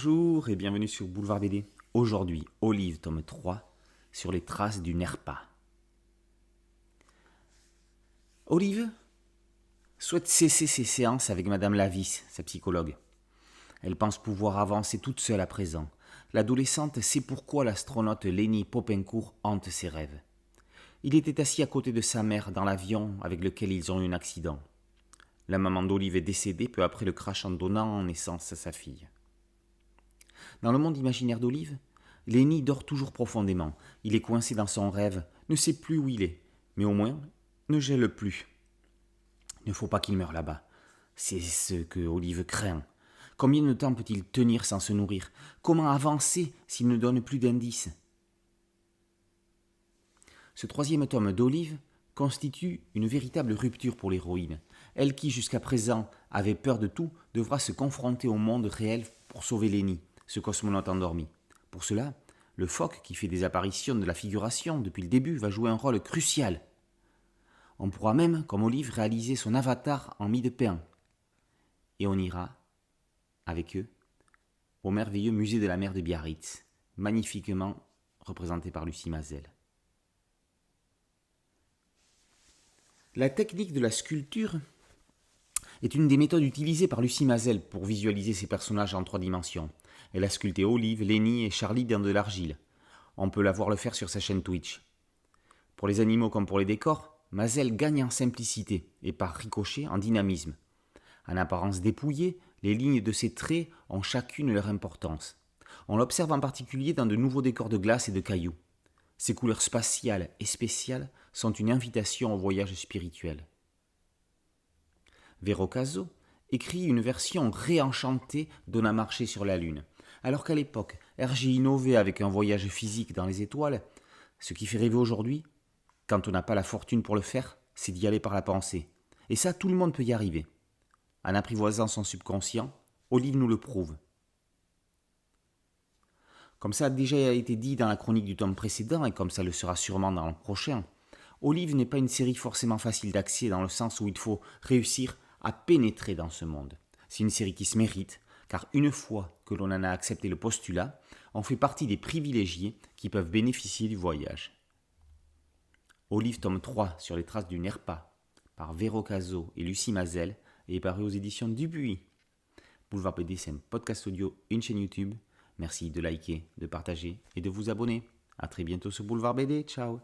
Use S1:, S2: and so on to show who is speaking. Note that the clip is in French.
S1: Bonjour et bienvenue sur Boulevard BD. Aujourd'hui, Olive, tome 3, sur les traces du Nerpa. Olive souhaite cesser ses séances avec Madame Lavis, sa psychologue. Elle pense pouvoir avancer toute seule à présent. L'adolescente sait pourquoi l'astronaute Lenny Popincourt hante ses rêves. Il était assis à côté de sa mère dans l'avion avec lequel ils ont eu un accident. La maman d'Olive est décédée peu après le crash en donnant naissance à sa fille. Dans le monde imaginaire d'Olive, Lenny dort toujours profondément. Il est coincé dans son rêve, ne sait plus où il est, mais au moins ne gèle plus. Il ne faut pas qu'il meure là-bas. C'est ce que Olive craint. Combien de temps peut-il tenir sans se nourrir? Comment avancer s'il ne donne plus d'indices? Ce troisième tome d'Olive constitue une véritable rupture pour l'héroïne. Elle qui, jusqu'à présent, avait peur de tout, devra se confronter au monde réel pour sauver Lenny, ce cosmonaute endormi. Pour cela, le phoque, qui fait des apparitions de la figuration depuis le début, va jouer un rôle crucial. On pourra même, comme Olive, réaliser son avatar en mie de pain. Et on ira, avec eux, au merveilleux musée de la mer de Biarritz, magnifiquement représenté par Lucie Mazel. La technique de la sculpture est une des méthodes utilisées par Lucie Mazel pour visualiser ses personnages en 3 dimensions. Elle a sculpté Olive, Lenny et Charlie dans de l'argile. On peut la voir le faire sur sa chaîne Twitch. Pour les animaux comme pour les décors, Mazel gagne en simplicité et par ricochet en dynamisme. En apparence dépouillée, les lignes de ses traits ont chacune leur importance. On l'observe en particulier dans de nouveaux décors de glace et de cailloux. Ces couleurs spatiales et spéciales sont une invitation au voyage spirituel. Vero Caso écrit une version réenchantée d'On a marché sur la Lune. Alors qu'à l'époque, Hergé innovait avec un voyage physique dans les étoiles, ce qui fait rêver aujourd'hui, quand on n'a pas la fortune pour le faire, c'est d'y aller par la pensée. Et ça, tout le monde peut y arriver. En apprivoisant son subconscient, Olive nous le prouve. Comme ça a déjà été dit dans la chronique du tome précédent, et comme ça le sera sûrement dans le prochain, Olive n'est pas une série forcément facile d'accès dans le sens où il faut réussir à pénétrer dans ce monde. C'est une série qui se mérite, car une fois que l'on en a accepté le postulat, on fait partie des privilégiés qui peuvent bénéficier du voyage. Olive tome 3 sur les traces du Nerpa, par Vero Caso et Lucie Mazel, est paru aux éditions Dubuis. Boulevard BD, c'est un podcast audio, une chaîne YouTube. Merci de liker, de partager et de vous abonner. A très bientôt sur Boulevard BD. Ciao.